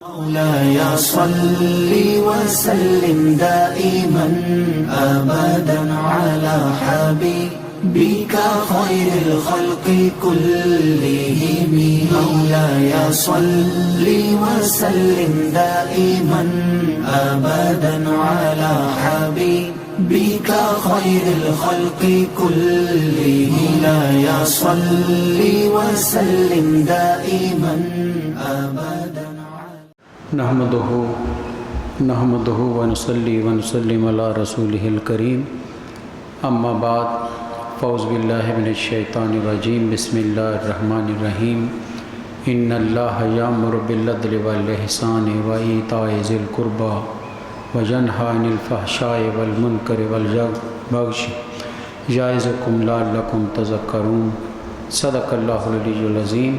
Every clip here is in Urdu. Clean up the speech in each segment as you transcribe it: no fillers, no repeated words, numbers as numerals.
مولاي صل وسلم دائما أبدا على حبيبك خير الخلق كلهم. مولاي صل وسلم دائما أبدا على حبيبك خير الخلق كلهم. مولاي صل وسلم دائما أبدا. نحمده ونصلي ونسلم على رسوله الكريم. اما بعد فاعوذ باللہ من الشیطان الرجیم. بسم اللہ الرحمن الرحیم. ان اللہ یامر بالعدل والاحسان وایتاء ذی القربى وینہی عن الفحشاء والمنکر والبغی یعظکم لعلکم تذکرون. صدق اللہ العلی العظیم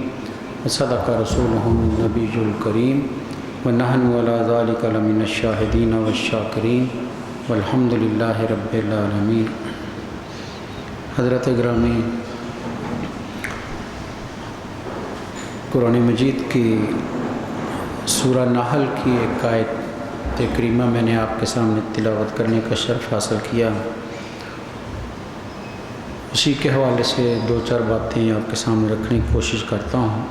وصدق رسولہ النبی الکریم ونحن علی ذلک لمن الشاہدین والشاکرین والحمد للہ رب العالمین. حضرت گرامی، قرآن مجید کی سورہ نحل کی ایک آیت کریمہ میں نے آپ کے سامنے تلاوت کرنے کا شرف حاصل کیا. اسی کے حوالے سے دو چار باتیں آپ کے سامنے رکھنے کی کوشش کرتا ہوں.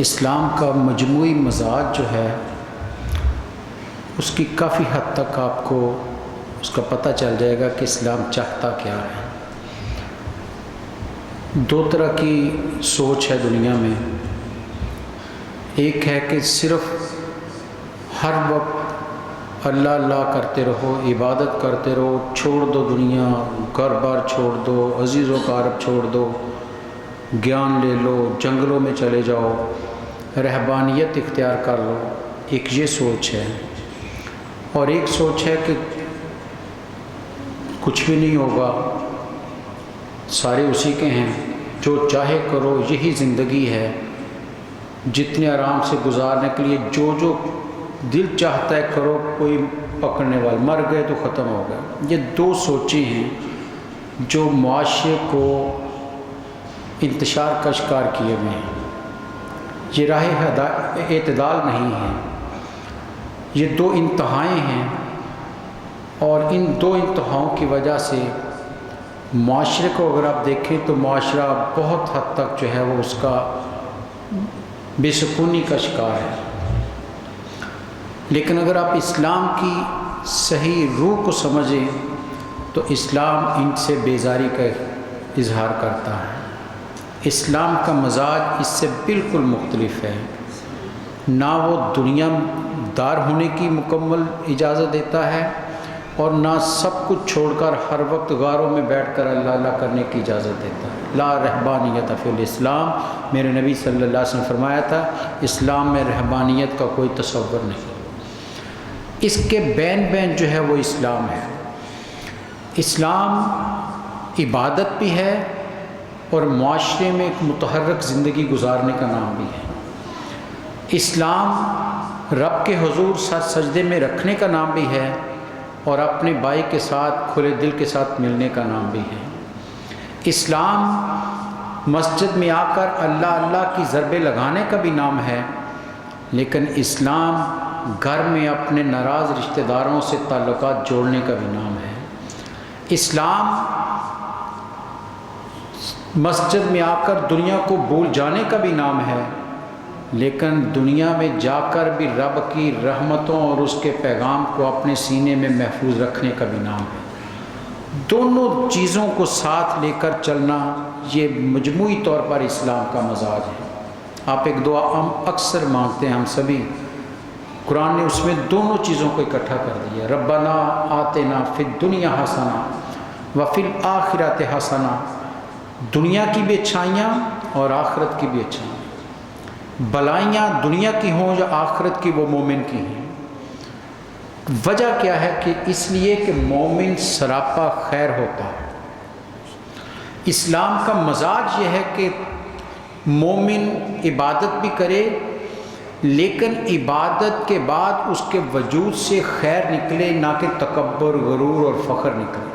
اسلام کا مجموعی مزاج جو ہے اس کی کافی حد تک آپ کو اس کا پتہ چل جائے گا کہ اسلام چاہتا کیا ہے. دو طرح کی سوچ ہے دنیا میں. ایک ہے کہ صرف ہر وقت اللہ اللہ کرتے رہو، عبادت کرتے رہو، چھوڑ دو دنیا، گھر بار چھوڑ دو، عزیز و اقارب چھوڑ دو، گیان لے لو، جنگلوں میں چلے جاؤ، رہبانیت اختیار کر لو. ایک یہ سوچ ہے. اور ایک سوچ ہے کہ کچھ بھی نہیں ہوگا، سارے اسی کے ہیں، جو چاہے کرو، یہی زندگی ہے، جتنے آرام سے گزارنے کے لیے جو دل چاہتا ہے کرو، کوئی پکڑنے والا، مر گئے تو ختم ہو گیا. یہ دو سوچیں ہیں جو معاشرے کو انتشار کا شکار کیے ہوئے ہیں. یہ راہ اعتدال نہیں ہے. یہ دو انتہائیں ہیں، اور ان دو انتہاؤں کی وجہ سے معاشرے کو اگر آپ دیکھیں تو معاشرہ بہت حد تک جو ہے وہ اس کا بے سکونی کا شکار ہے. لیکن اگر آپ اسلام کی صحیح روح کو سمجھیں تو اسلام ان سے بیزاری کا اظہار کرتا ہے. اسلام کا مزاج اس سے بالکل مختلف ہے. نہ وہ دنیا دار ہونے کی مکمل اجازت دیتا ہے، اور نہ سب کچھ چھوڑ کر ہر وقت غاروں میں بیٹھ کر اللہ اللہ کرنے کی اجازت دیتا ہے. لا رہبانیت فی الاسلام. میرے نبی صلی اللہ علیہ وسلم نے فرمایا تھا اسلام میں رہبانیت کا کوئی تصور نہیں. اس کے بین جو ہے وہ اسلام ہے. اسلام عبادت بھی ہے اور معاشرے میں ایک متحرک زندگی گزارنے کا نام بھی ہے. اسلام رب کے حضور سر سجدے میں رکھنے کا نام بھی ہے، اور اپنے بھائی کے ساتھ کھلے دل کے ساتھ ملنے کا نام بھی ہے. اسلام مسجد میں آ کر اللہ اللہ کی ضربیں لگانے کا بھی نام ہے. لیکن اسلام گھر میں اپنے ناراض رشتہ داروں سے تعلقات جوڑنے کا بھی نام ہے. اسلام مسجد میں آ کر دنیا کو بھول جانے کا بھی نام ہے، لیکن دنیا میں جا کر بھی رب کی رحمتوں اور اس کے پیغام کو اپنے سینے میں محفوظ رکھنے کا بھی نام ہے. دونوں چیزوں کو ساتھ لے کر چلنا یہ مجموعی طور پر اسلام کا مزاج ہے. آپ ایک دعا ہم اکثر مانگتے ہیں ہم سبھی، قرآن نے اس میں دونوں چیزوں کو اکٹھا کر دیا. ربنا آتنا فی الدنیا حسنہ وفی الآخرۃ حسنہ. دنیا کی بھی اچھائیاں اور آخرت کی بھی اچھائیاں. بلائیاں دنیا کی ہوں یا آخرت کی، وہ مومن کی ہیں. وجہ کیا ہے؟ کہ اس لیے کہ مومن سراپا خیر ہوتا ہے. اسلام کا مزاج یہ ہے کہ مومن عبادت بھی کرے، لیکن عبادت کے بعد اس کے وجود سے خیر نکلے، نہ کہ تکبر، غرور اور فخر نکلے.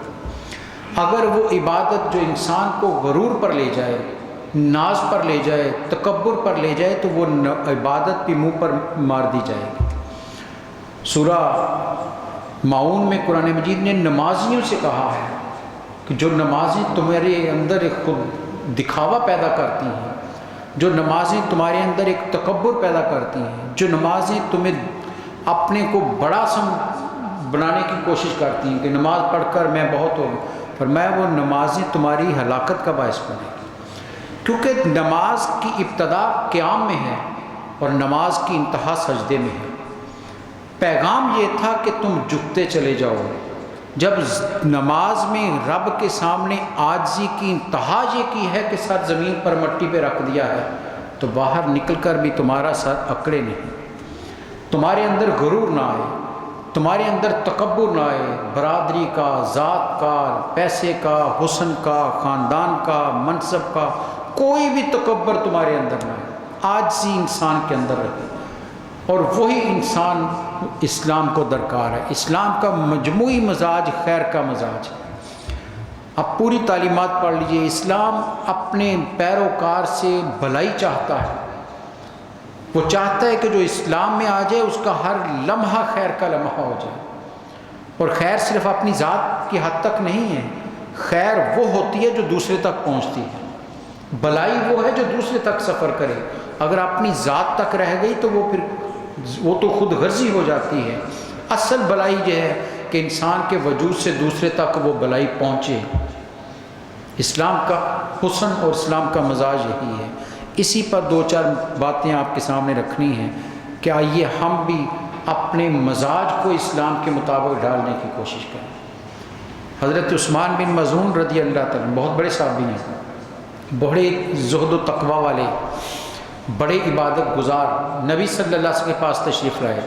اگر وہ عبادت جو انسان کو غرور پر لے جائے، ناز پر لے جائے، تکبر پر لے جائے، تو وہ عبادت بھی منہ پر مار دی جائے گی۔ سورہ ماؤن میں قرآن مجید نے نمازیوں سے کہا ہے کہ جو نمازیں تمہارے اندر ایک خود دکھاوا پیدا کرتی ہیں، جو نمازیں تمہارے اندر ایک تکبر پیدا کرتی ہیں، جو نمازیں تمہیں اپنے کو بڑا بنانے کی کوشش کرتی ہیں کہ نماز پڑھ کر میں بہت ہوں، فرمایا وہ نمازیں تمہاری ہلاکت کا باعث بنے گی، کیونکہ نماز کی ابتدا قیام میں ہے اور نماز کی انتہا سجدے میں ہے۔ پیغام یہ تھا کہ تم جھکتے چلے جاؤ۔ جب نماز میں رب کے سامنے عاجزی کی انتہا یہ کی ہے کہ سر زمین پر مٹی پہ رکھ دیا ہے، تو باہر نکل کر بھی تمہارا سر اکڑے نہیں، تمہارے اندر غرور نہ آئے، تمہارے اندر تکبر نہ آئے، برادری کا، ذات کا، پیسے کا، حسن کا، خاندان کا، منصب کا، کوئی بھی تکبر تمہارے اندر نہ آئے، عاجزی انسان کے اندر رہے۔ اور وہی انسان اسلام کو درکار ہے۔ اسلام کا مجموعی مزاج خیر کا مزاج ہے۔ اب پوری تعلیمات پڑھ لیجئے، اسلام اپنے پیروکار سے بھلائی چاہتا ہے، وہ چاہتا ہے کہ جو اسلام میں آ جائے اس کا ہر لمحہ خیر کا لمحہ ہو جائے۔ اور خیر صرف اپنی ذات کی حد تک نہیں ہے، خیر وہ ہوتی ہے جو دوسرے تک پہنچتی ہے، بھلائی وہ ہے جو دوسرے تک سفر کرے۔ اگر اپنی ذات تک رہ گئی تو وہ تو خود غرضی ہو جاتی ہے۔ اصل بھلائی یہ ہے کہ انسان کے وجود سے دوسرے تک وہ بھلائی پہنچے۔ اسلام کا حسن اور اسلام کا مزاج یہی ہے۔ اسی پر دو چار باتیں آپ کے سامنے رکھنی ہیں کہ آئیے ہم بھی اپنے مزاج کو اسلام کے مطابق ڈالنے کی کوشش کریں۔ حضرت عثمان بن مظعون رضی اللہ تعالیٰ بہت بڑے صحابی ہیں، بڑے زہد و تقوی والے، بڑے عبادت گزار، نبی صلی اللہ علیہ وسلم کے پاس تشریف لائے،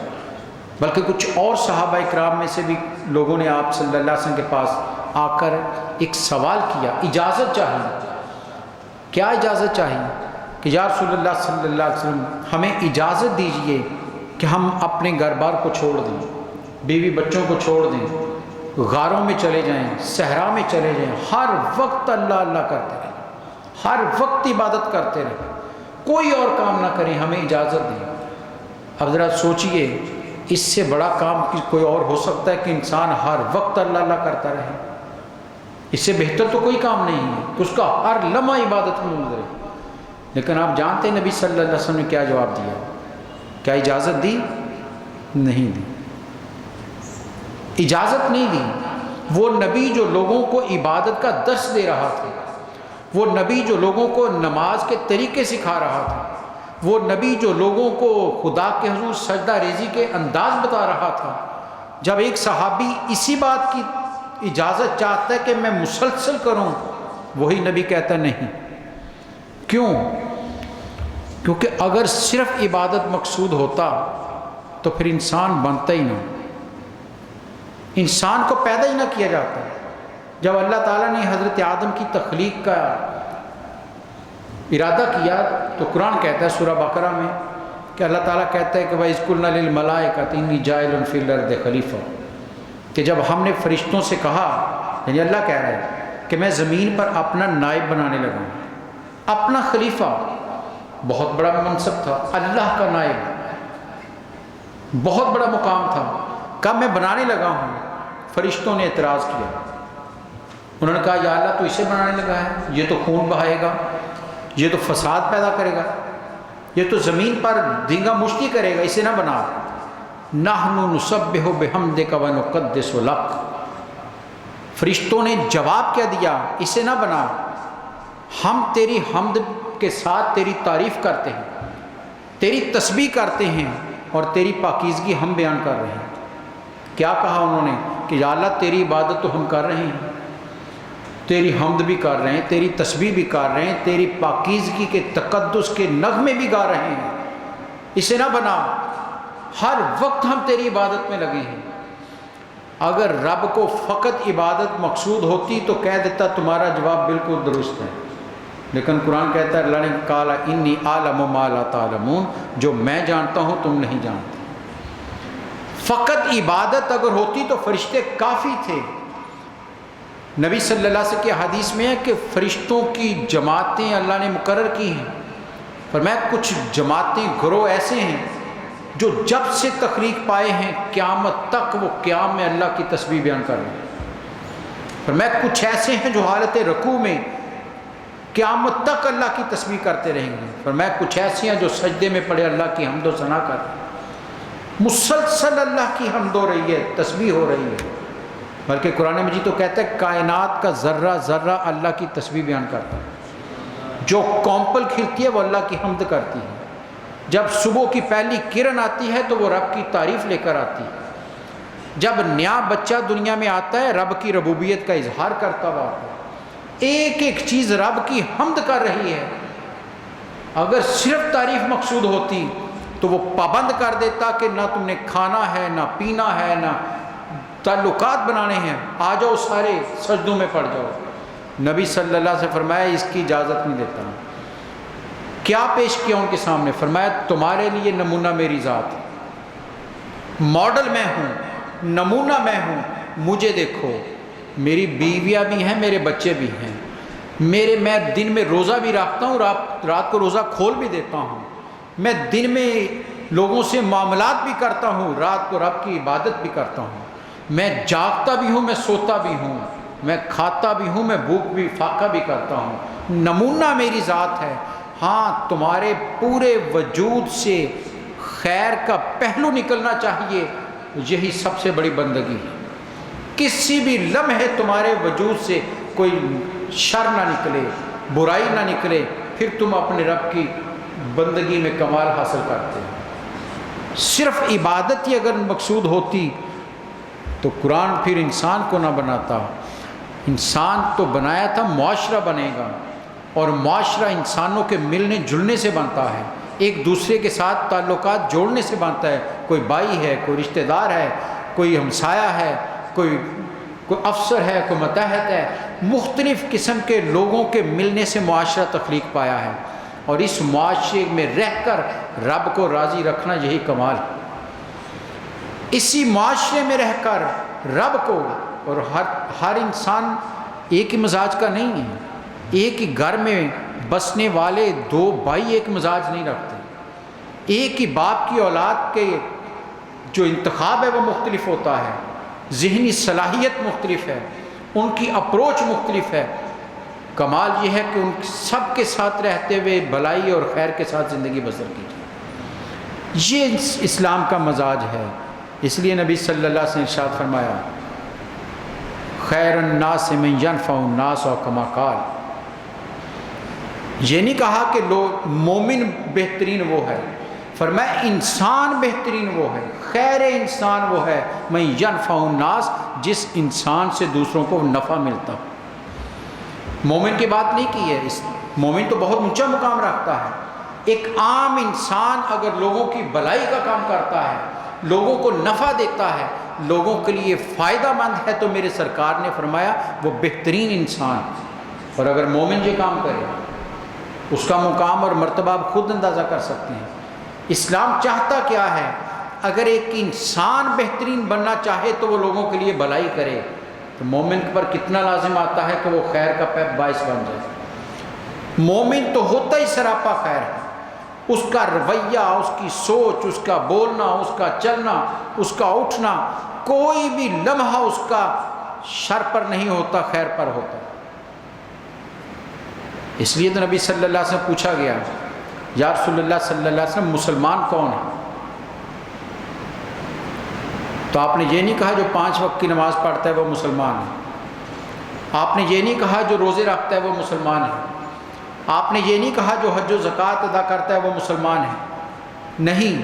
بلکہ کچھ اور صحابہ اکرام میں سے بھی لوگوں نے آپ صلی اللہ علیہ وسلم کے پاس آ کر ایک سوال کیا، اجازت چاہیے۔ کیا اجازت چاہیے؟ کہ یا رسول اللہ صلی اللہ علیہ وسلم ہمیں اجازت دیجئے کہ ہم اپنے گھر بار کو چھوڑ دیں، بیوی بچوں کو چھوڑ دیں، غاروں میں چلے جائیں، صحرا میں چلے جائیں، ہر وقت اللہ اللہ کرتے رہیں، ہر وقت عبادت کرتے رہیں، کوئی اور کام نہ کریں، ہمیں اجازت دیں۔ اب ذرا سوچئے، اس سے بڑا کام کوئی اور ہو سکتا ہے کہ انسان ہر وقت اللہ اللہ کرتا رہے؟ اس سے بہتر تو کوئی کام نہیں ہے کہ اس کا ہر لمحہ عبادت میں گزرے۔ لیکن آپ جانتے ہیں نبی صلی اللہ علیہ وسلم نے کیا جواب دیا؟ کیا اجازت دی؟ نہیں دی، اجازت نہیں دی۔ وہ نبی جو لوگوں کو عبادت کا درس دے رہا تھا، وہ نبی جو لوگوں کو نماز کے طریقے سکھا رہا تھا، وہ نبی جو لوگوں کو خدا کے حضور سجدہ ریزی کے انداز بتا رہا تھا، جب ایک صحابی اسی بات کی اجازت چاہتا ہے کہ میں مسلسل کروں، وہی نبی کہتا نہیں۔ کیوں؟ کیونکہ اگر صرف عبادت مقصود ہوتا تو پھر انسان بنتا ہی نہ، انسان کو پیدا ہی نہ کیا جاتا۔ جب اللہ تعالیٰ نے حضرت آدم کی تخلیق کا ارادہ کیا تو قرآن کہتا ہے سورہ بقرہ میں کہ اللہ تعالیٰ کہتا ہے کہ وَإِذْ قُلْنَا لِلْمَلَائِكَةِ إِنِّي جَاعِلٌ فِي الْأَرْضِ خَلِيفَةً، کہ جب ہم نے فرشتوں سے کہا، یعنی اللہ کہہ رہا ہے کہ میں زمین پر اپنا نائب بنانے لگا ہوں، اپنا خلیفہ، بہت بڑا منصب تھا، اللہ کا نائب، بہت بڑا مقام تھا، کب میں بنانے لگا ہوں۔ فرشتوں نے اعتراض کیا، انہوں نے کہا یا اللہ تو اسے بنانے لگا ہے، یہ تو خون بہائے گا، یہ تو فساد پیدا کرے گا، یہ تو زمین پر دینگا مشتی کرے گا، اسے نہ بنا۔ نحن نسبح بحمدک ونقدس لک، فرشتوں نے جواب کیا دیا، اسے نہ بنا، ہم تیری حمد کے ساتھ تیری تعریف کرتے ہیں، تیری تسبیح کرتے ہیں اور تیری پاکیزگی ہم بیان کر رہے ہیں۔ کیا کہا انہوں نے کہ یا اللہ تیری عبادت تو ہم کر رہے ہیں، تیری حمد بھی کر رہے ہیں، تیری تسبیح بھی کر رہے ہیں، تیری پاکیزگی کے تقدس کے نغمے بھی گا رہے ہیں، اسے نہ بنا، ہر وقت ہم تیری عبادت میں لگے ہیں۔ اگر رب کو فقط عبادت مقصود ہوتی تو کہہ دیتا تمہارا جواب بالکل درست ہے، لیکن قرآن کہتا ہے اللہ نے کہا انی اعلم ما لا تعلمون، جو میں جانتا ہوں تم نہیں جانتے۔ فقط عبادت اگر ہوتی تو فرشتے کافی تھے، نبی صلی اللہ علیہ وسلم کی حدیث میں ہے کہ فرشتوں کی جماعتیں اللہ نے مقرر کی ہیں، فرمایا کچھ جماعتیں گروہ ایسے ہیں جو جب سے تخلیق پائے ہیں قیامت تک وہ قیام میں اللہ کی تسبیح بیان کر رہے ہیں۔ فرمایا کچھ ایسے ہیں جو حالت رکوع میں قیامت تک اللہ کی تسبیح کرتے رہیں گے۔ فرمایا کچھ ایسے ہیں جو سجدے میں پڑے اللہ کی حمد و ثنا کر رہے ہیں، مسلسل اللہ کی حمد ہو رہی ہے، تسبیح ہو رہی ہے، بلکہ قرآن مجید تو کہتا ہے کائنات کا ذرہ ذرہ اللہ کی تسبیح بیان کرتا ہے، جو کونپل کھلتی ہے وہ اللہ کی حمد کرتی ہے، جب صبح کی پہلی کرن آتی ہے تو وہ رب کی تعریف لے کر آتی ہے، جب نیا بچہ دنیا میں آتا ہے رب کی ربوبیت کا اظہار کرتا ہوا آتا ہے، ایک ایک چیز رب کی حمد کر رہی ہے۔ اگر صرف تعریف مقصود ہوتی تو وہ پابند کر دیتا کہ نہ تم نے کھانا ہے، نہ پینا ہے، نہ تعلقات بنانے ہیں، آ جاؤ سارے سجدوں میں پڑ جاؤ۔ نبی صلی اللہ علیہ وسلم فرمایا اس کی اجازت نہیں دیتا۔ کیا پیش کیا ان کے سامنے؟ فرمایا تمہارے لیے نمونہ میری ذات، ماڈل میں ہوں، نمونہ میں ہوں، مجھے دیکھو، میری بیویاں بھی ہیں، میرے بچے بھی ہیں، میں دن میں روزہ بھی رکھتا ہوں، رات کو روزہ کھول بھی دیتا ہوں، میں دن میں لوگوں سے معاملات بھی کرتا ہوں، رات کو رب کی عبادت بھی کرتا ہوں، میں جاگتا بھی ہوں، میں سوتا بھی ہوں، میں کھاتا بھی ہوں، میں بھوک بھی فاقہ بھی کرتا ہوں، نمونہ میری ذات ہے۔ ہاں تمہارے پورے وجود سے خیر کا پہلو نکلنا چاہیے، یہی سب سے بڑی بندگی ہے۔ کسی بھی لمحے تمہارے وجود سے کوئی شر نہ نکلے، برائی نہ نکلے، پھر تم اپنے رب کی بندگی میں کمال حاصل کرتے ہو۔ صرف عبادت ہی اگر مقصود ہوتی تو قرآن پھر انسان کو نہ بناتا، انسان تو بنایا تھا معاشرہ بنے گا، اور معاشرہ انسانوں کے ملنے جلنے سے بنتا ہے، ایک دوسرے کے ساتھ تعلقات جوڑنے سے بنتا ہے، کوئی بھائی ہے، کوئی رشتہ دار ہے، کوئی ہمسایہ ہے، کوئی افسر ہے، کوئی ماتحت ہے، مختلف قسم کے لوگوں کے ملنے سے معاشرہ تخلیق پایا ہے، اور اس معاشرے میں رہ کر رب کو راضی رکھنا یہی کمال ہے۔ اسی معاشرے میں رہ کر رب کو، اور ہر انسان ایک ہی مزاج کا نہیں ہے، ایک ہی گھر میں بسنے والے دو بھائی ایک مزاج نہیں رکھتے، ایک ہی باپ کی اولاد کے جو انتخاب ہے وہ مختلف ہوتا ہے، ذہنی صلاحیت مختلف ہے، ان کی اپروچ مختلف ہے۔ کمال یہ ہے کہ ان سب کے ساتھ رہتے ہوئے بھلائی اور خیر کے ساتھ زندگی بسر کیجیے، یہ اسلام کا مزاج ہے۔ اس لیے نبی صلی اللہ علیہ وسلم نے ارشاد فرمایا خیر الناس من ینفع الناس، اور کما قال، یہ نہیں کہا کہ مومن بہترین وہ ہے، فرمایا انسان بہترین وہ ہے، خیر انسان وہ ہے من ینفع الناس، جس انسان سے دوسروں کو نفع ملتا ہو۔ مومن کی بات نہیں کی ہے، مومن تو بہت اونچا مقام رکھتا ہے، ایک عام انسان اگر لوگوں کی بھلائی کا کام کرتا ہے، لوگوں کو نفع دیتا ہے، لوگوں کے لیے فائدہ مند ہے، تو میرے سرکار نے فرمایا وہ بہترین انسان۔ اور اگر مومن یہ کام کرے اس کا مقام اور مرتبہ آپ خود اندازہ کر سکتے ہیں۔ اسلام چاہتا کیا ہے؟ اگر ایک انسان بہترین بننا چاہے تو وہ لوگوں کے لیے بھلائی کرے، تو مومن پر کتنا لازم آتا ہے کہ وہ خیر کا باعث بن جائے۔ مومن تو ہوتا ہی سراپا خیر ہے، اس کا رویہ، اس کی سوچ، اس کا بولنا، اس کا چلنا، اس کا اٹھنا، کوئی بھی لمحہ اس کا شر پر نہیں ہوتا، خیر پر ہوتا۔ اس لیے تو نبی صلی اللہ علیہ وسلم پوچھا گیا یا رسول اللہ صلی اللہ علیہ وسلم مسلمان کون ہے؟ تو آپ نے یہ نہیں کہا جو 5 وقت کی نماز پڑھتا ہے وہ مسلمان ہے، آپ نے یہ نہیں کہا جو روزے رکھتا ہے وہ مسلمان ہے، آپ نے یہ نہیں کہا جو حج و زکوٰۃ ادا کرتا ہے وہ مسلمان ہے، نہیں،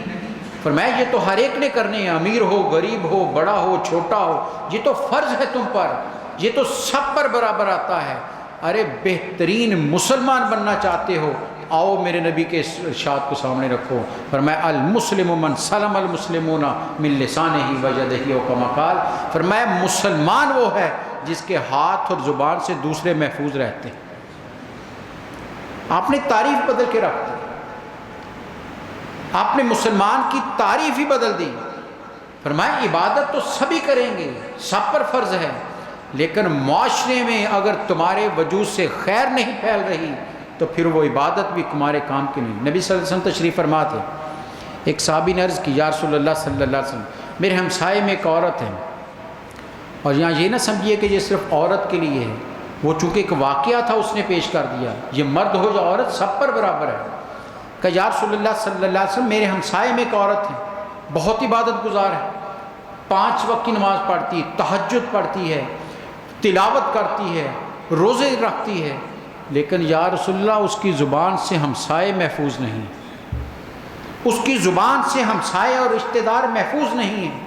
فرمایا یہ تو ہر ایک نے کرنے ہیں، امیر ہو، غریب ہو، بڑا ہو، چھوٹا ہو، یہ تو فرض ہے تم پر، یہ تو سب پر برابر آتا ہے۔ ارے بہترین مسلمان بننا چاہتے ہو، آؤ میرے نبی کے ارشاد کو سامنے رکھو، فرمایا المسلم من سلم المسلمون من لسانہ ویدہ، او کما قال، فرمایا مسلمان وہ ہے جس کے ہاتھ اور زبان سے دوسرے محفوظ رہتے ہیں۔ آپ نے تعریف بدل کے رکھ دی، آپ نے مسلمان کی تعریف ہی بدل دی۔ فرمایا عبادت تو سبھی کریں گے، سب پر فرض ہے، لیکن معاشرے میں اگر تمہارے وجود سے خیر نہیں پھیل رہی تو پھر وہ عبادت بھی تمہارے کام کی نہیں۔ نبی صلی اللہ علیہ وسلم تشریف فرما تھے، ایک صحابی نے عرض کی یا رسول اللہ صلی اللہ علیہ وسلم میرے ہمسائے میں ایک عورت ہے، اور یہاں یہ نہ سمجھیے کہ یہ صرف عورت کے لیے ہے، وہ چونکہ ایک واقعہ تھا اس نے پیش کر دیا، یہ مرد ہو یا عورت سب پر برابر ہے۔ کہ یا رسول اللہ صلی اللہ علیہ وسلم میرے ہمسائے میں ایک عورت ہے، بہت عبادت گزار ہے، 5 وقت کی نماز پڑھتی ہے، تہجد پڑھتی ہے، تلاوت کرتی ہے، روزے رکھتی ہے، لیکن یا رسول اللہ اس کی زبان سے ہمسائے محفوظ نہیں، اس کی زبان سے ہمسائے اور رشتہ دار محفوظ نہیں ہیں۔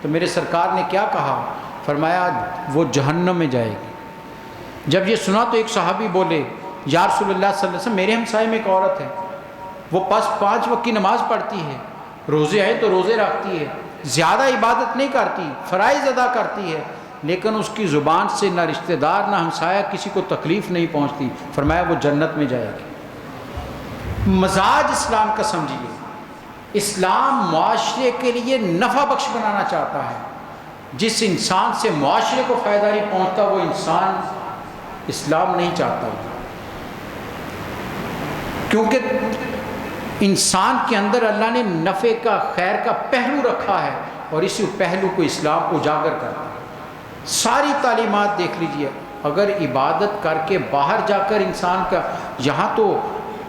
تو میرے سرکار نے کیا کہا؟ فرمایا وہ جہنم میں جائے گی۔ جب یہ سنا تو ایک صحابی بولے یا رسول اللہ صلی اللہ علیہ وسلم میرے ہمسائے میں ایک عورت ہے، وہ 5 وقت کی نماز پڑھتی ہے، روزے ہیں تو روزے رکھتی ہے، زیادہ عبادت نہیں کرتی، فرائض ادا کرتی ہے، لیکن اس کی زبان سے نہ رشتہ دار نہ ہمسایہ کسی کو تکلیف نہیں پہنچتی، فرمایا وہ جنت میں جائے گی۔ مزاج اسلام کا سمجھیے، اسلام معاشرے کے لیے نفع بخش بنانا چاہتا ہے۔ جس انسان سے معاشرے کو فائدہ نہیں پہنچتا وہ انسان اسلام نہیں چاہتا، کیونکہ انسان کے اندر اللہ نے نفع کا خیر کا پہلو رکھا ہے اور اسی پہلو کو اسلام اجاگر کرتا ہے۔ ساری تعلیمات دیکھ لیجئے، اگر عبادت کر کے باہر جا کر انسان کا یہاں تو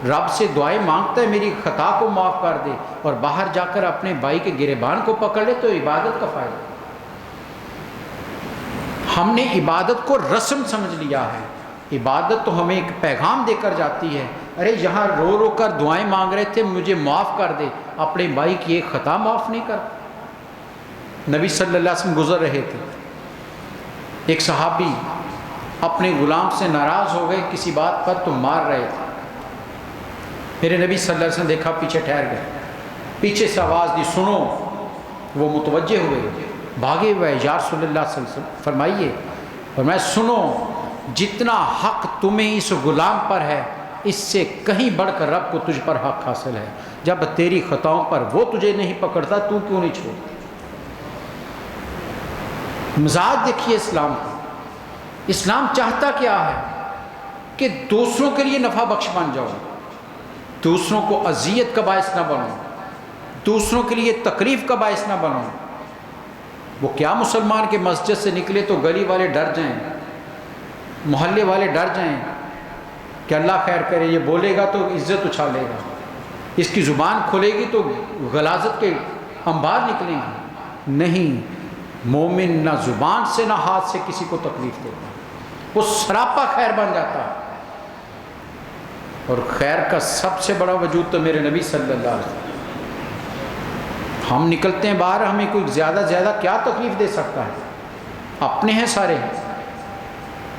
رب سے دعائیں مانگتا ہے میری خطا کو معاف کر دے، اور باہر جا کر اپنے بھائی کے گریبان کو پکڑ لے تو عبادت کا فائدہ۔ ہم نے عبادت کو رسم سمجھ لیا ہے، عبادت تو ہمیں ایک پیغام دے کر جاتی ہے، ارے یہاں رو رو کر دعائیں مانگ رہے تھے مجھے معاف کر دے، اپنے بھائی کی ایک خطا معاف نہیں کرتا۔ نبی صلی اللہ علیہ وسلم گزر رہے تھے، ایک صحابی اپنے غلام سے ناراض ہو گئے کسی بات پر تو مار رہے تھے، میرے نبی صلی اللہ علیہ وسلم دیکھا پیچھے ٹھہر گئے، پیچھے سے آواز دی سنو، وہ متوجہ ہوئے بھاگے ہوئے یا رسول اللہ صلی اللہ علیہ وسلم فرمائیے، فرمایا سنو جتنا حق تمہیں اس غلام پر ہے اس سے کہیں بڑھ کر رب کو تجھ پر حق حاصل ہے، جب تیری خطاؤں پر وہ تجھے نہیں پکڑتا تو کیوں نہیں چھوڑتا۔ مزاج دیکھیے اسلام کا، اسلام چاہتا کیا ہے کہ دوسروں کے لیے نفع بخش بن جاؤ، دوسروں کو اذیت کا باعث نہ بنو، دوسروں کے لیے تکلیف کا باعث نہ بنو۔ وہ کیا مسلمان کے مسجد سے نکلے تو گلی والے ڈر جائیں، محلے والے ڈر جائیں کہ اللہ خیر کرے، یہ بولے گا تو عزت اچھالے گا، اس کی زبان کھلے گی تو غلاظت کے انبار نکلیں گے۔ نہیں، مومن نہ زبان سے نہ ہاتھ سے کسی کو تکلیف دیتا، وہ سراپا خیر بن جاتا ہے۔ اور خیر کا سب سے بڑا وجود تو میرے نبی صلی اللہ علیہ وسلم، ہم نکلتے ہیں باہر، ہمیں کوئی زیادہ کیا تکلیف دے سکتا ہے؟ اپنے ہیں سارے،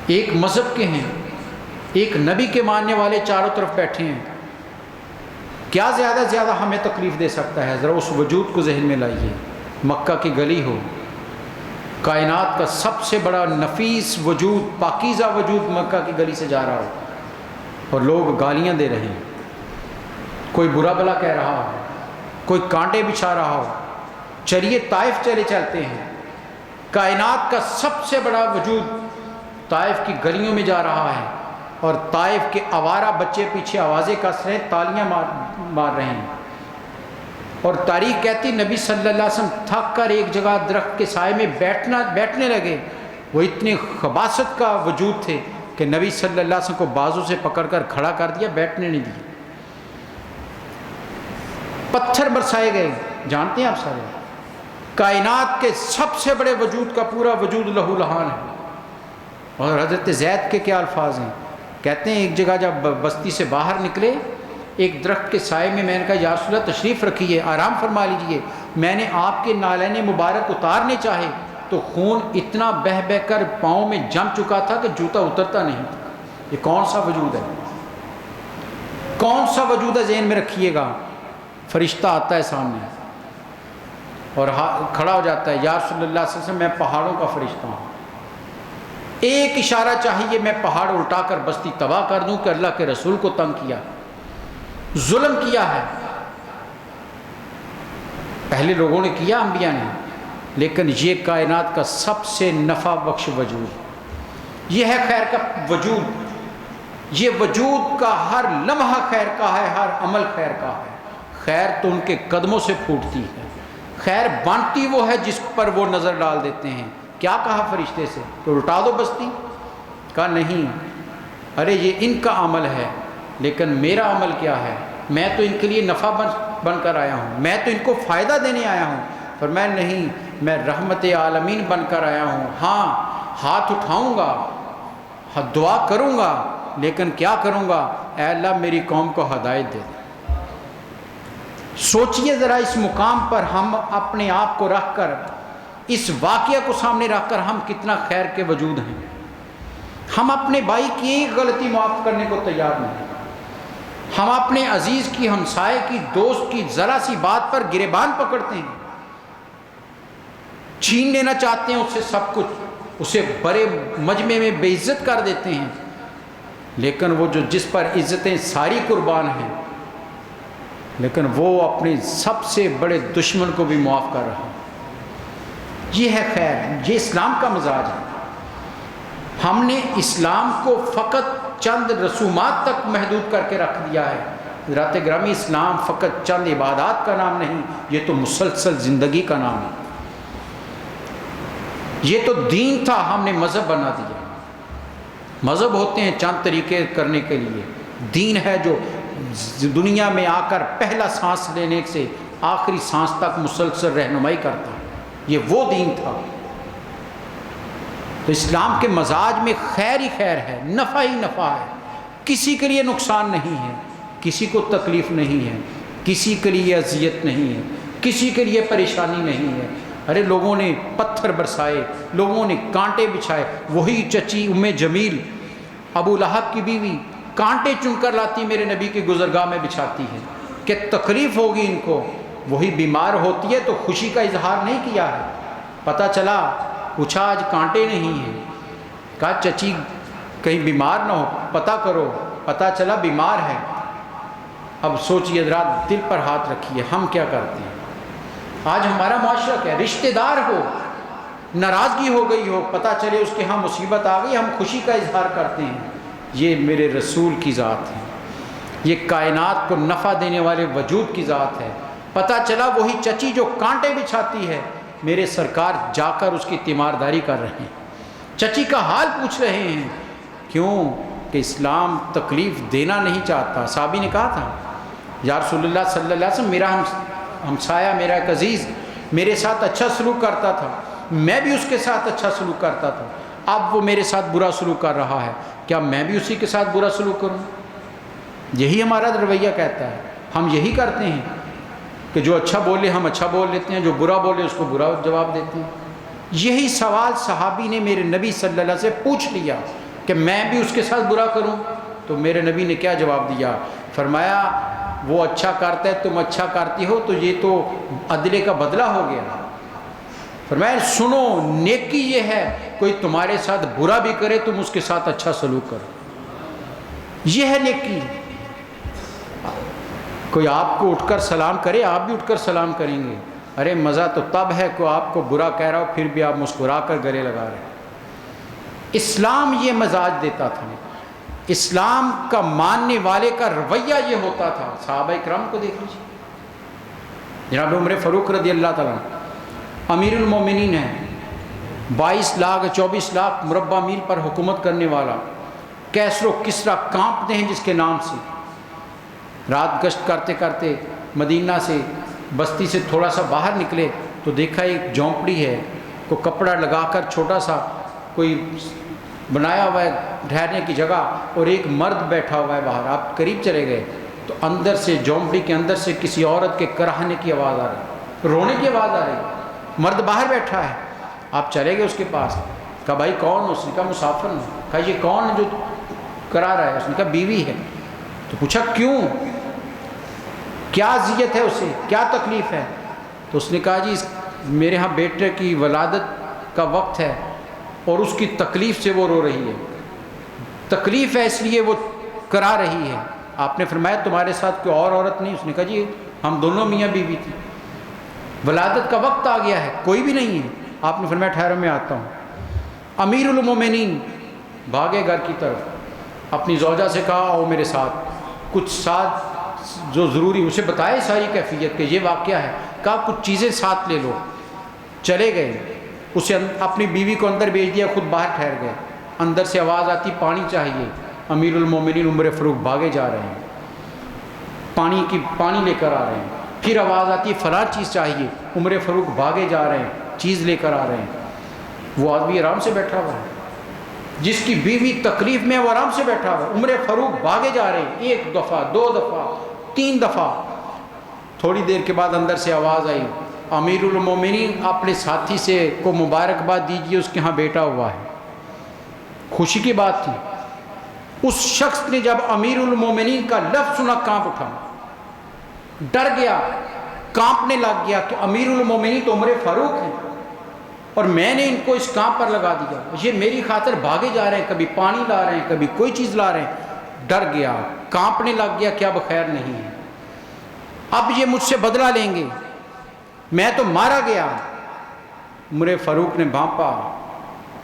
ایک مذہب کے ہیں، ایک نبی کے ماننے والے چاروں طرف بیٹھے ہیں، کیا زیادہ ہمیں تکلیف دے سکتا ہے؟ ذرا اس وجود کو ذہن میں لائیے، مکہ کی گلی ہو، کائنات کا سب سے بڑا نفیس وجود، پاکیزہ وجود مکہ کی گلی سے جا رہا ہو اور لوگ گالیاں دے رہے ہیں، کوئی برا بلا کہہ رہا ہو، کوئی کانٹے بچھا رہا ہو، چلیے طائف چلتے ہیں، کائنات کا سب سے بڑا وجود طائف کی گلیوں میں جا رہا ہے، اور طائف کے آوارہ بچے پیچھے آوازیں کس رہے ہیں، تالیاں مار رہے ہیں، اور تاریخ کہتی نبی صلی اللہ علیہ وسلم تھک کر ایک جگہ درخت کے سائے میں بیٹھنے لگے، وہ اتنے خباثت کا وجود تھے کہ نبی صلی اللہ علیہ وسلم کو بازو سے پکڑ کر کھڑا کر دیا، بیٹھنے نہیں دیا، پتھر برسائے گئے۔ جانتے ہیں آپ سارے، کائنات کے سب سے بڑے وجود کا پورا وجود لہو لہان ہے۔ اور حضرت زید کے کیا الفاظ ہیں، کہتے ہیں ایک جگہ جب بستی سے باہر نکلے، ایک درخت کے سائے میں نے کہا یا رسول اللہ تشریف رکھیے، آرام فرما لیجئے، میں نے آپ کے نالین مبارک اتارنے چاہے تو خون اتنا بہہ کر پاؤں میں جم چکا تھا کہ جوتا اترتا نہیں تھا۔ یہ کون سا وجود ہے، کون سا وجود ہے، ذہن میں رکھیے گا۔ فرشتہ آتا ہے سامنے اور کھڑا ہو جاتا ہے، یا رسول اللہ صلی اللہ علیہ وسلم میں پہاڑوں کا فرشتہ ہوں، ایک اشارہ چاہیے میں پہاڑ الٹا کر بستی تباہ کر دوں کہ اللہ کے رسول کو تنگ کیا، ظلم کیا ہے۔ پہلے لوگوں نے کیا، انبیاء نے، لیکن یہ کائنات کا سب سے نفع بخش وجود، یہ ہے خیر کا وجود. یہ وجود کا ہر لمحہ خیر کا ہے، ہر عمل خیر کا ہے. خیر تو ان کے قدموں سے پھوٹتی ہے. خیر بانٹتی وہ ہے جس پر وہ نظر ڈال دیتے ہیں. کیا کہا فرشتے سے کہ الٹا دو بستی؟ کہا نہیں، ارے یہ ان کا عمل ہے، لیکن میرا عمل کیا ہے؟ میں تو ان کے لیے نفع بن کر آیا ہوں، میں تو ان کو فائدہ دینے آیا ہوں. فرمایا نہیں، میں رحمت عالمین بن کر آیا ہوں. ہاں ہاتھ اٹھاؤں گا، دعا کروں گا، لیکن کیا کروں گا؟ اے اللہ میری قوم کو ہدایت دے دے. سوچئے ذرا اس مقام پر ہم اپنے آپ کو رکھ کر، اس واقعہ کو سامنے رکھ کر ہم کتنا خیر کے وجود ہیں. ہم اپنے بھائی کی ایک غلطی معاف کرنے کو تیار نہیں. ہم اپنے عزیز کی، ہمسائے کی، دوست کی ذرا سی بات پر گریبان پکڑتے ہیں، چھین لینا چاہتے ہیں اس سے سب کچھ، اسے بڑے مجمع میں بے عزت کر دیتے ہیں. لیکن وہ جس پر عزتیں ساری قربان ہیں، لیکن وہ اپنے سب سے بڑے دشمن کو بھی معاف کر رہا. یہ ہے خیر، یہ اسلام کا مزاج ہے. ہم نے اسلام کو فقط چند رسومات تک محدود کر کے رکھ دیا ہے. حضرات گرامی، اسلام فقط چند عبادات کا نام نہیں، یہ تو مسلسل زندگی کا نام ہے. یہ تو دین تھا، ہم نے مذہب بنا دیا. مذہب ہوتے ہیں چند طریقے کرنے کے لیے، دین ہے جو دنیا میں آ کر پہلا سانس لینے سے آخری سانس تک مسلسل رہنمائی کرتا ہے. یہ وہ دین تھا. تو اسلام کے مزاج میں خیر ہی خیر ہے، نفع ہی نفع ہے. کسی کے لیے نقصان نہیں ہے، کسی کو تکلیف نہیں ہے، کسی کے لیے اذیت نہیں ہے، کسی کے لیے پریشانی نہیں ہے. ارے لوگوں نے پتھر برسائے، لوگوں نے کانٹے بچھائے. وہی چچی ام جمیل، ابو لہب کی بیوی، کانٹے چن کر لاتی میرے نبی کی گزرگاہ میں بچھاتی ہے کہ تکلیف ہوگی ان کو. وہی بیمار ہوتی ہے تو خوشی کا اظہار نہیں کیا ہے. پتہ چلا پوچھا آج کانٹے نہیں ہیں، کہا چچی کہیں بیمار نہ ہو، پتہ کرو. پتہ چلا بیمار ہے. اب سوچیے حضرات، دل پر ہاتھ رکھیے، ہم کیا کرتے ہیں؟ آج ہمارا معاشرہ کیا ہے؟ رشتہ دار ہو، ناراضگی ہو گئی ہو، پتہ چلے اس کے ہاں مصیبت آ گئی، ہم خوشی کا اظہار کرتے ہیں. یہ میرے رسول کی ذات ہے، یہ کائنات کو نفع دینے والے وجود کی ذات ہے. پتہ چلا وہی چچی جو کانٹے بچھاتی ہے، میرے سرکار جا کر اس کی تیمارداری کر رہے ہیں، چچی کا حال پوچھ رہے ہیں. کیوں؟ کہ اسلام تکلیف دینا نہیں چاہتا. صحابی نے کہا تھا یا رسول اللہ صلی اللہ علیہ وسلم، میرا ہمسایہ، میرا ایک عزیز میرے ساتھ اچھا سلوک کرتا تھا، میں بھی اس کے ساتھ اچھا سلوک کرتا تھا. اب وہ میرے ساتھ برا سلوک کر رہا ہے، کیا میں بھی اسی کے ساتھ برا سلوک کروں؟ یہی ہمارا رویہ کہتا ہے. ہم یہی کرتے ہیں کہ جو اچھا بولے ہم اچھا بول لیتے ہیں، جو برا بولے اس کو برا جواب دیتے ہیں. یہی سوال صحابی نے میرے نبی صلی اللہ علیہ وسلم سے پوچھ لیا کہ میں بھی اس کے ساتھ برا کروں؟ تو میرے نبی نے کیا جواب دیا؟ فرمایا وہ اچھا کرتا ہے، تم اچھا کرتی ہو، تو یہ تو عدلے کا بدلہ ہو گیا. فرمایا سنو، نیکی یہ ہے کوئی تمہارے ساتھ برا بھی کرے تم اس کے ساتھ اچھا سلوک کرو. یہ ہے نیکی. کوئی آپ کو اٹھ کر سلام کرے، آپ بھی اٹھ کر سلام کریں گے. ارے مزہ تو تب ہے کہ آپ کو برا کہہ رہا ہو پھر بھی آپ مسکرا کر گلے لگا رہے ہیں. اسلام یہ مزاج دیتا تھا. اسلام کا ماننے والے کا رویہ یہ ہوتا تھا. صحابہ کرام کو دیکھ لیجیے. جناب عمر فاروق رضی اللہ تعالیٰ امیر المومنین ہیں، 22 لاکھ 24 لاکھ مربع میل پر حکومت کرنے والا. کیسر و کسرا کانپتے ہیں جس کے نام سے. رات گشت کرتے کرتے مدینہ سے، بستی سے تھوڑا سا باہر نکلے تو دیکھا ایک جھونپڑی ہے، کو کپڑا لگا کر چھوٹا سا کوئی بنایا ہوا ہے ٹھہرنے کی جگہ، اور ایک مرد بیٹھا ہوا ہے باہر. آپ قریب چلے گئے تو اندر سے، جھونپڑی کے اندر سے کسی عورت کے کراہنے کی آواز آ رہی، رونے کی آواز آ رہی. مرد باہر بیٹھا ہے. آپ چلے گئے اس کے پاس، کہا بھائی کون؟ اس نے کہا مسافر ہوں. کہا یہ کون ہے جو کرا رہا ہے؟ اس نے کہا بیوی ہے. تو پوچھا کیوں، کیا اذیت ہے اسے، کیا تکلیف ہے؟ تو اس نے کہا جی میرے ہاں بیٹے کی ولادت کا وقت ہے اور اس کی تکلیف سے وہ رو رہی ہے، تکلیف ہے اس لیے وہ کرا رہی ہے. آپ نے فرمایا تمہارے ساتھ کوئی اور عورت نہیں؟ اس نے کہا جی ہم دونوں میاں بیوی تھی، ولادت کا وقت آ گیا ہے، کوئی بھی نہیں ہے. آپ نے فرمایا ٹھہرو میں آتا ہوں. امیر المومنین بھاگے گھر کی طرف، اپنی زوجہ سے کہا آؤ میرے ساتھ، کچھ ساتھ جو ضروری اسے بتائے ساری کیفیت کہ یہ واقعہ ہے، کہا کچھ چیزیں ساتھ لے لو، چلے گئے، اسے اپنی بیوی کو اندر بھیج دیا، خود باہر ٹھہر گئے، اندر سے آواز آتی پانی چاہیے، امیر المومنین عمر فاروق بھاگے جا رہے ہیں، پانی لے کر آ رہے ہیں، پھر آواز آتی ہے فلاں چیز چاہیے، عمر فاروق بھاگے جا رہے ہیں، چیز لے کر آ رہے ہیں، وہ آدمی آرام سے بیٹھا ہوا ہے، جس کی بیوی تکلیف میں وہ آرام سے بیٹھا ہوا ہے، عمر فاروق بھاگے جا رہے ہیں، 1 دفعہ 2 دفعہ 3 دفعہ، تھوڑی دیر کے بعد اندر سے آواز آئی امیر المومنین اپنے ساتھی سے کو مبارکباد دیجیے، اس کے ہاں بیٹا ہوا ہے۔ خوشی کی بات تھی، اس شخص نے جب امیر المومنین کا لفظ سنا کانپ اٹھا، ڈر گیا، کانپنے لگ گیا کہ امیر المومنین تو عمر فاروق ہیں اور میں نے ان کو اس کام پر لگا دیا، یہ میری خاطر بھاگے جا رہے ہیں، کبھی پانی لا رہے ہیں، کبھی کوئی چیز لا رہے ہیں، ڈر گیا، کانپنے لگ گیا کہ اب خیر نہیں ہے، اب یہ مجھ سے بدلہ لیں گے، میں تو مارا گیا۔ عمر فاروق نے بھانپا،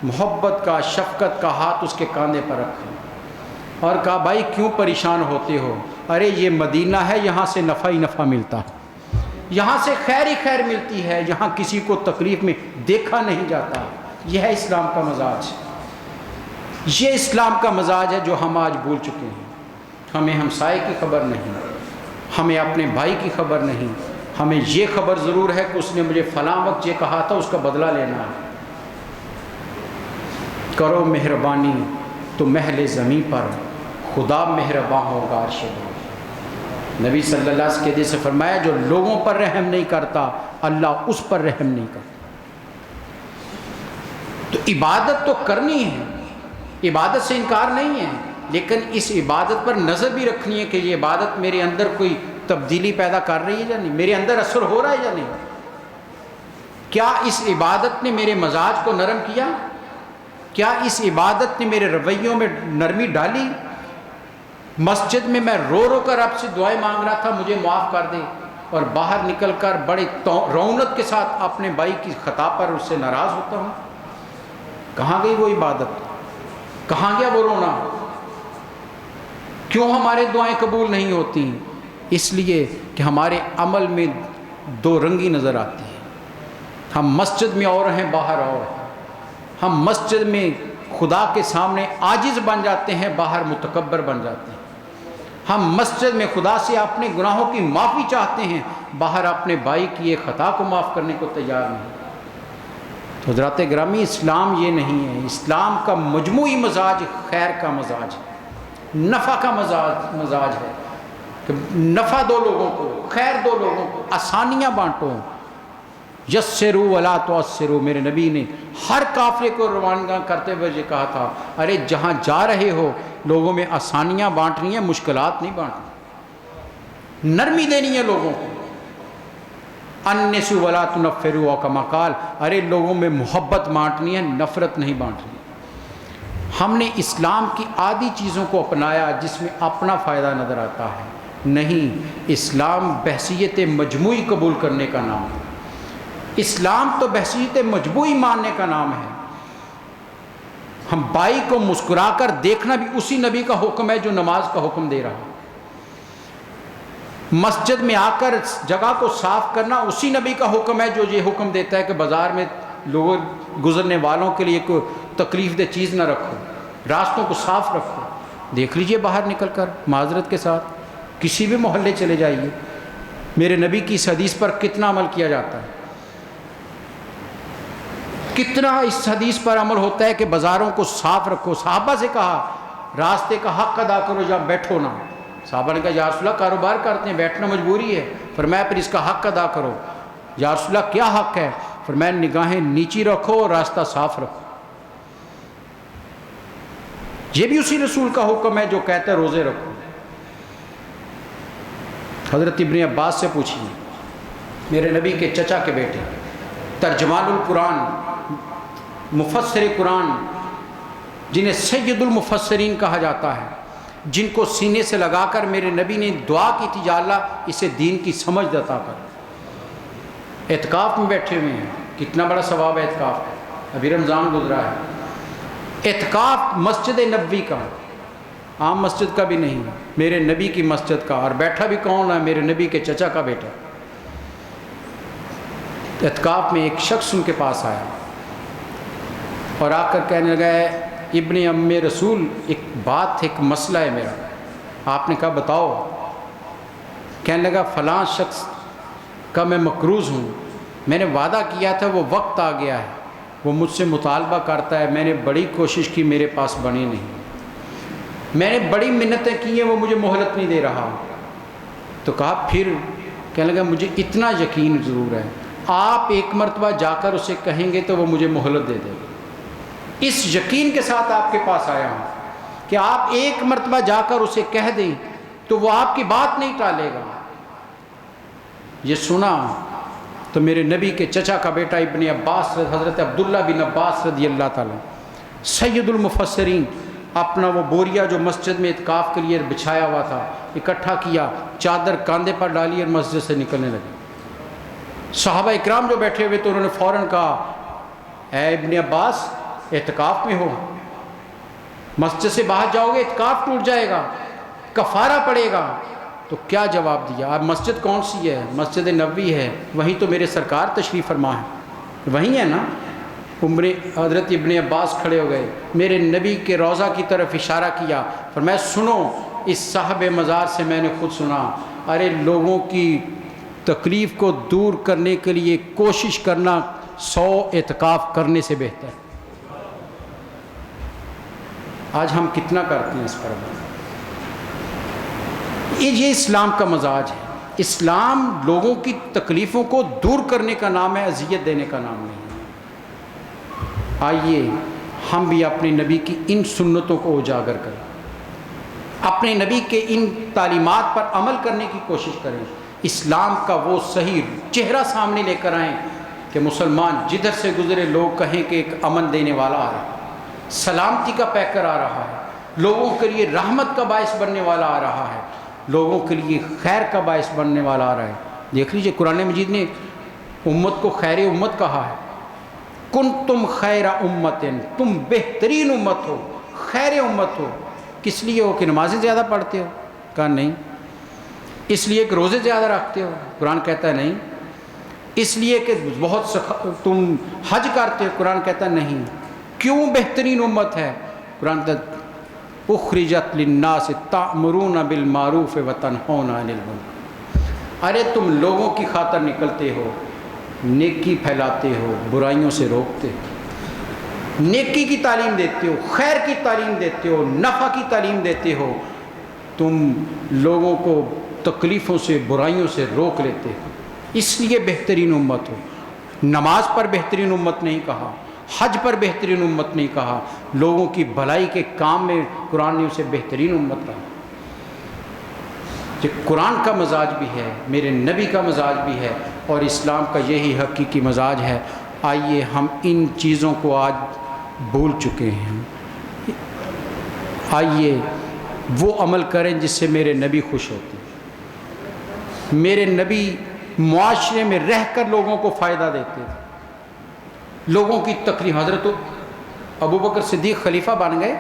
محبت کا شفقت کا ہاتھ اس کے کاندھے پر رکھا اور کہا بھائی کیوں پریشان ہوتے ہو، ارے یہ مدینہ ہے، یہاں سے نفع ہی نفع ملتا ہے، یہاں سے خیر ہی خیر ملتی ہے، یہاں کسی کو تکلیف میں دیکھا نہیں جاتا۔ یہ ہے اسلام کا مزاج، یہ اسلام کا مزاج ہے جو ہم آج بھول چکے ہیں۔ ہمیں ہمسائے کی خبر نہیں، ہمیں اپنے بھائی کی خبر نہیں، ہمیں یہ خبر ضرور ہے کہ اس نے مجھے فلاں وقت یہ کہا تھا، اس کا بدلہ لینا ہے۔ کرو مہربانی تو محل زمین پر، خدا مہرباں ہوگا عرش دو۔ نبی صلی اللہ علیہ وسلم کے حدیث سے فرمایا جو لوگوں پر رحم نہیں کرتا اللہ اس پر رحم نہیں کرتا۔ تو عبادت تو کرنی ہے، عبادت سے انکار نہیں ہے، لیکن اس عبادت پر نظر بھی رکھنی ہے کہ یہ عبادت میرے اندر کوئی تبدیلی پیدا کر رہی ہے یا نہیں، میرے اندر اثر ہو رہا ہے یا نہیں، کیا اس عبادت نے میرے مزاج کو نرم کیا، کیا اس عبادت نے میرے رویوں میں نرمی ڈالی۔ مسجد میں میں رو رو کر آپ سے دعائیں مانگ رہا تھا مجھے معاف کر دے، اور باہر نکل کر بڑے رونق کے ساتھ اپنے بھائی کی خطا پر اس سے ناراض ہوتا ہوں، کہاں گئی وہ عبادت، کہاں گیا وہ رونا؟ کیوں ہمارے دعائیں قبول نہیں ہوتی؟ اس لیے کہ ہمارے عمل میں دو رنگی نظر آتی ہے، ہم مسجد میں اور ہیں باہر اور ہیں، ہم مسجد میں خدا کے سامنے عاجز بن جاتے ہیں، باہر متکبر بن جاتے ہیں، ہم مسجد میں خدا سے اپنے گناہوں کی معافی چاہتے ہیں، باہر اپنے بھائی کی ایک خطا کو معاف کرنے کو تیار نہیں۔ تو حضرات گرامی اسلام یہ نہیں ہے، اسلام کا مجموعی مزاج خیر کا مزاج ہے، نفع کا مزاج ہے کہ نفع دو لوگوں کو، خیر دو لوگوں کو، آسانیاں بانٹو، یسروا ولا تعسروا۔ میرے نبی نے ہر قافلے کو روانہ کرتے ہوئے یہ کہا تھا ارے جہاں جا رہے ہو لوگوں میں آسانیاں بانٹنی ہیں، مشکلات نہیں بانٹنی، نرمی دینی ہے لوگوں کو، انسوا ولا تنفروا کما قال، ارے لوگوں میں محبت بانٹنی ہے، نفرت نہیں بانٹنی۔ ہم نے اسلام کی آدھی چیزوں کو اپنایا جس میں اپنا فائدہ نظر آتا ہے، نہیں، اسلام بحثیت مجموعی قبول کرنے کا نام ہے، اسلام تو بحثیت مجموعی ماننے کا نام ہے۔ ہم بھائی کو مسکرا کر دیکھنا بھی اسی نبی کا حکم ہے جو نماز کا حکم دے رہا، مسجد میں آ کر جگہ کو صاف کرنا اسی نبی کا حکم ہے جو یہ حکم دیتا ہے کہ بازار میں لوگوں گزرنے والوں کے لیے کوئی تکلیف دہ چیز نہ رکھو، راستوں کو صاف رکھو۔ دیکھ لیجئے باہر نکل کر معذرت کے ساتھ کسی بھی محلے چلے جائیے، میرے نبی کی اس حدیث پر کتنا عمل کیا جاتا ہے، کتنا اس حدیث پر عمل ہوتا ہے کہ بازاروں کو صاف رکھو۔ صحابہ سے کہا راستے کا حق ادا کرو، جہاں بیٹھو نہ۔ صحابہ نے کہا یا رسول اللہ کاروبار کرتے ہیں، بیٹھنا مجبوری ہے، فرمایا پھر اس کا حق ادا کرو۔ یا رسول اللہ کیا حق ہے؟ فرمایا نگاہیں نیچی رکھو اور راستہ صاف رکھو۔ یہ بھی اسی رسول کا حکم ہے جو کہتا ہے روزے رکھو۔ حضرت ابن عباس سے پوچھیے، میرے نبی کے چچا کے بیٹے، ترجمان القرآن، مفسر قرآن، جنہیں سید المفسرین کہا جاتا ہے، جن کو سینے سے لگا کر میرے نبی نے دعا کی تھی یا اللہ اسے دین کی سمجھ عطا کر، اعتکاف میں بیٹھے ہوئے ہیں، کتنا بڑا ثواب ہے اعتکاف کا، ابھی رمضان گزرا ہے، اعتکاف مسجد نبوی کا، عام مسجد کا بھی نہیں، میرے نبی کی مسجد کا، اور بیٹھا بھی کون ہے؟ میرے نبی کے چچا کا بیٹا۔ اعتکاف میں ایک شخص ان کے پاس آیا اور آ کر کہنے لگا ہے ابن ام رسول، ایک بات، ایک مسئلہ ہے میرا۔ آپ نے کہا بتاؤ۔ کہنے لگا فلاں شخص کا میں مقروض ہوں، میں نے وعدہ کیا تھا، وہ وقت آ گیا ہے، وہ مجھ سے مطالبہ کرتا ہے، میں نے بڑی کوشش کی، میرے پاس بنی نہیں، میں نے بڑی منتیں کی ہیں، وہ مجھے مہلت نہیں دے رہا۔ تو کہا پھر؟ کہنے لگا مجھے اتنا یقین ضرور ہے، آپ ایک مرتبہ جا کر اسے کہیں گے تو وہ مجھے مہلت دے دے گا۔ اس یقین کے ساتھ آپ کے پاس آیا ہوں کہ آپ ایک مرتبہ جا کر اسے کہہ دیں تو وہ آپ کی بات نہیں ٹالے گا۔ یہ سنا تو میرے نبی کے چچا کا بیٹا ابن عباس، حضرت عبداللہ بن عباس رضی اللہ تعالیٰ سید المفسرین، اپنا وہ بوریا جو مسجد میں اعتکاف کے لیے بچھایا ہوا تھا اکٹھا کیا، چادر کاندھے پر ڈالی اور مسجد سے نکلنے لگے۔ صحابہ اکرام جو بیٹھے ہوئے تو انہوں نے فوراً کہا اے ابن عباس، اعتکاف میں ہو، مسجد سے باہر جاؤ گے اعتکاف ٹوٹ جائے گا، کفارہ پڑے گا۔ تو کیا جواب دیا؟ آپ مسجد کون سی ہے؟ مسجد نبوی ہے، وہیں تو میرے سرکار تشریف فرما ہے، وہیں ہے نا۔ حضرت ابن عباس کھڑے ہو گئے، میرے نبی کے روضہ کی طرف اشارہ کیا، فرمایا سنو، اس صاحب مزار سے میں نے خود سنا، ارے لوگوں کی تکلیف کو دور کرنے کے لیے کوشش کرنا 100 اعتکاف کرنے سے بہتر ہے۔ آج ہم کتنا کرتے ہیں اس پر؟ یہ اسلام کا مزاج ہے۔ اسلام لوگوں کی تکلیفوں کو دور کرنے کا نام ہے، اذیت دینے کا نام نہیں ہے۔ آئیے ہم بھی اپنے نبی کی ان سنتوں کو اجاگر کریں، اپنے نبی کے ان تعلیمات پر عمل کرنے کی کوشش کریں، اسلام کا وہ صحیح چہرہ سامنے لے کر آئیں کہ مسلمان جدھر سے گزرے لوگ کہیں کہ ایک امن دینے والا آ رہا ہے، سلامتی کا پیکر آ رہا ہے، لوگوں کے لیے رحمت کا باعث بننے والا آ رہا ہے، لوگوں کے لیے خیر کا باعث بننے والا آ رہا ہے۔ دیکھ لیجئے قرآن مجید نے امت کو خیر امت کہا ہے، کنتم خیر امت، تم بہترین امت ہو، خیر امت ہو۔ کس لیے ہو؟ کہ نمازیں زیادہ پڑھتے ہو؟ کہا نہیں۔ اس لیے کہ روزے زیادہ رکھتے ہو؟ قرآن کہتا ہے نہیں۔ اس لیے کہ بہت تم حج کرتے ہو؟ قرآن کہتا ہے نہیں۔ کیوں بہترین امت ہے؟ قرآن کہتا ہے اخرجت للناس تأمرون بالمعروف وتنہون عن المنکر، ارے تم لوگوں کی خاطر نکلتے ہو، نیکی پھیلاتے ہو، برائیوں سے روکتے ہو، نیکی کی تعلیم دیتے ہو، خیر کی تعلیم دیتے ہو، نفع کی تعلیم دیتے ہو، تم لوگوں کو تکلیفوں سے برائیوں سے روک لیتے ہو، اس لیے بہترین امت ہو۔ نماز پر بہترین امت نہیں کہا، حج پر بہترین امت نہیں کہا، لوگوں کی بھلائی کے کام میں قرآن نے اسے بہترین امت کہا۔ یہ قرآن کا مزاج بھی ہے، میرے نبی کا مزاج بھی ہے، اور اسلام کا یہی حقیقی مزاج ہے۔ آئیے ہم ان چیزوں کو آج بھول چکے ہیں، آئیے وہ عمل کریں جس سے میرے نبی خوش ہوتے ہیں۔ میرے نبی معاشرے میں رہ کر لوگوں کو فائدہ دیتے تھے، لوگوں کی تکلیف۔ حضرت ابوبکر صدیق خلیفہ بن گئے،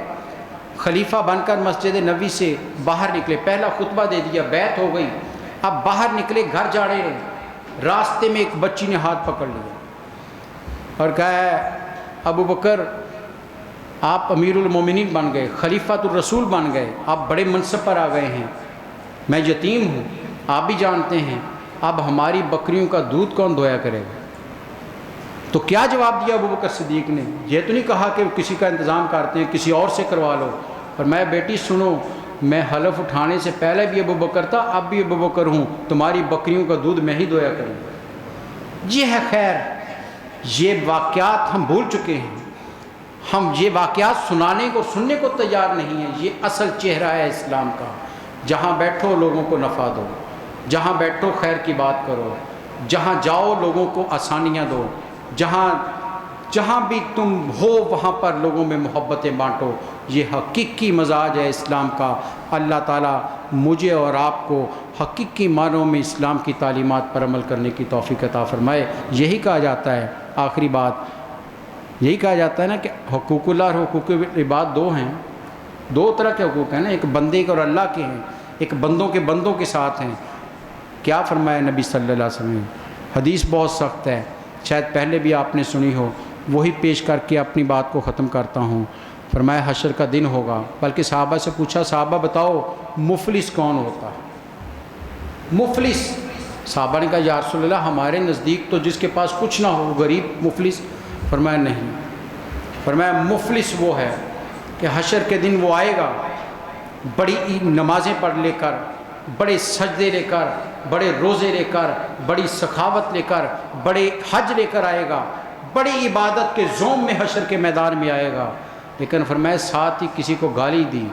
خلیفہ بن کر مسجد نبوی سے باہر نکلے، پہلا خطبہ دے دیا، بیعت ہو گئی، اب باہر نکلے، گھر جا رہے ہیں، راستے میں ایک بچی نے ہاتھ پکڑ لیا اور کہا ابوبکر آپ امیر المومنین بن گئے، خلیفۃ الرسول بن گئے، آپ بڑے منصب پر آ گئے ہیں، میں یتیم ہوں، آپ بھی جانتے ہیں، اب ہماری بکریوں کا دودھ کون دھویا کرے گا؟ تو کیا جواب دیا ابوبکر صدیق نے؟ یہ تو نہیں کہا کہ کسی کا انتظام کرتے ہیں، کسی اور سے کروا لو، اور میں بیٹی سنو، میں حلف اٹھانے سے پہلے بھی ابوبکر تھا، اب بھی ابوبکر ہوں، تمہاری بکریوں کا دودھ میں ہی دھویا کروں گا۔ یہ ہے خیر۔ یہ واقعات ہم بھول چکے ہیں، ہم یہ واقعات سنانے کو سننے کو تیار نہیں ہیں۔ یہ اصل چہرہ ہے اسلام کا۔ جہاں بیٹھو لوگوں کو نفع دو، جہاں بیٹھو خیر کی بات کرو، جہاں جاؤ لوگوں کو آسانیاں دو، جہاں بھی تم ہو وہاں پر لوگوں میں محبتیں بانٹو۔ یہ حقیقی مزاج ہے اسلام کا۔ اللہ تعالیٰ مجھے اور آپ کو حقیقی معنوں میں اسلام کی تعلیمات پر عمل کرنے کی توفیق عطا فرمائے۔ یہی کہا جاتا ہے، آخری بات، یہی کہا جاتا ہے نا کہ حقوق اللہ اور حقوق العباد دو ہیں، دو طرح کے حقوق ہیں نا، ایک بندے کے اور اللہ کے ہیں، ایک بندوں کے ساتھ ہیں۔ کیا فرمایا نبی صلی اللہ علیہ وسلم نے؟ حدیث بہت سخت ہے، شاید پہلے بھی آپ نے سنی ہو، وہی پیش کر کے اپنی بات کو ختم کرتا ہوں۔ فرمایا حشر کا دن ہوگا، بلکہ صحابہ سے پوچھا صحابہ بتاؤ مفلس کون ہوتا ہے؟ مفلس، صحابہ نے کہا یا رسول اللہ ہمارے نزدیک تو جس کے پاس کچھ نہ ہو غریب مفلس۔ فرمایا نہیں، فرمایا مفلس وہ ہے کہ حشر کے دن وہ آئے گا بڑی نمازیں پڑھ لے کر، بڑے سجدے لے کر، بڑے روزے لے کر، بڑی سخاوت لے کر، بڑے حج لے کر آئے گا، بڑی عبادت کے زوم میں حشر کے میدان میں آئے گا، لیکن فرمایا ساتھ ہی کسی کو گالی دی،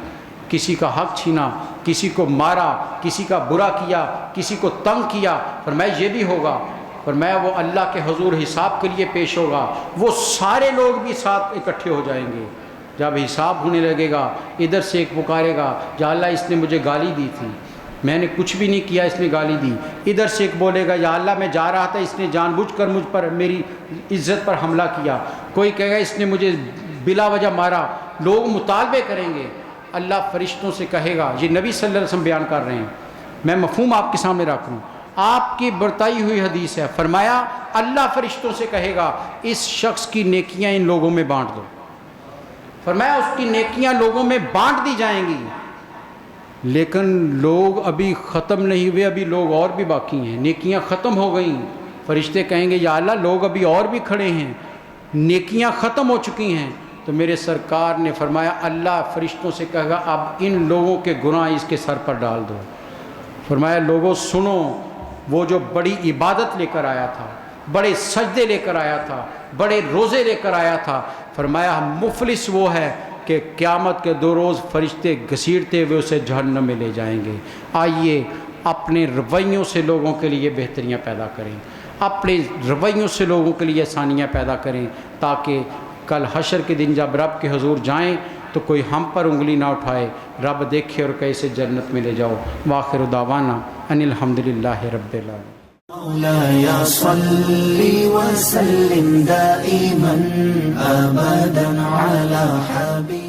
کسی کا حق چھینا، کسی کو مارا، کسی کا برا کیا، کسی کو تنگ کیا۔ فرمایا یہ بھی ہوگا۔ فرمایا وہ اللہ کے حضور حساب کے لیے پیش ہوگا، وہ سارے لوگ بھی ساتھ اکٹھے ہو جائیں گے۔ جب حساب ہونے لگے گا ادھر سے ایک پکارے گا یا اللہ اس نے مجھے گالی دی تھی، میں نے کچھ بھی نہیں کیا اس نے گالی دی۔ ادھر سے ایک بولے گا یا اللہ میں جا رہا تھا اس نے جان بوجھ کر مجھ پر میری عزت پر حملہ کیا۔ کوئی کہے گا اس نے مجھے بلا وجہ مارا۔ لوگ مطالبے کریں گے، اللہ فرشتوں سے کہے گا، یہ نبی صلی اللہ علیہ وسلم بیان کر رہے ہیں، میں مفہوم آپ کے سامنے رکھ رہا ہوں، آپ کی بتائی ہوئی حدیث ہے۔ فرمایا اللہ فرشتوں سے کہے گا اس شخص کی نیکیاں ان لوگوں میں بانٹ دو۔ فرمایا اس کی نیکیاں لوگوں میں بانٹ دی جائیں گی، لیکن لوگ ابھی ختم نہیں ہوئے، ابھی لوگ اور بھی باقی ہیں، نیکیاں ختم ہو گئیں۔ فرشتے کہیں گے یا اللہ لوگ ابھی اور بھی کھڑے ہیں، نیکیاں ختم ہو چکی ہیں۔ تو میرے سرکار نے فرمایا اللہ فرشتوں سے کہے گا اب ان لوگوں کے گناہ اس کے سر پر ڈال دو۔ فرمایا لوگوں سنو، وہ جو بڑی عبادت لے کر آیا تھا، بڑے سجدے لے کر آیا تھا، بڑے روزے لے کر آیا تھا، فرمایا مفلس وہ ہے کہ قیامت کے دو روز فرشتے گھسیٹتے ہوئے اسے جہنم میں لے جائیں گے۔ آئیے اپنے رویوں سے لوگوں کے لیے بہتریاں پیدا کریں، اپنے رویوں سے لوگوں کے لیے آسانیاں پیدا کریں، تاکہ کل حشر کے دن جب رب کے حضور جائیں تو کوئی ہم پر انگلی نہ اٹھائے، رب دیکھے اور کیسے جنت میں لے جاؤ۔ وآخر دعوانا ان الحمدللہ رب العالمین۔ مولاي صل وسلم دائما أبدا على حبيبك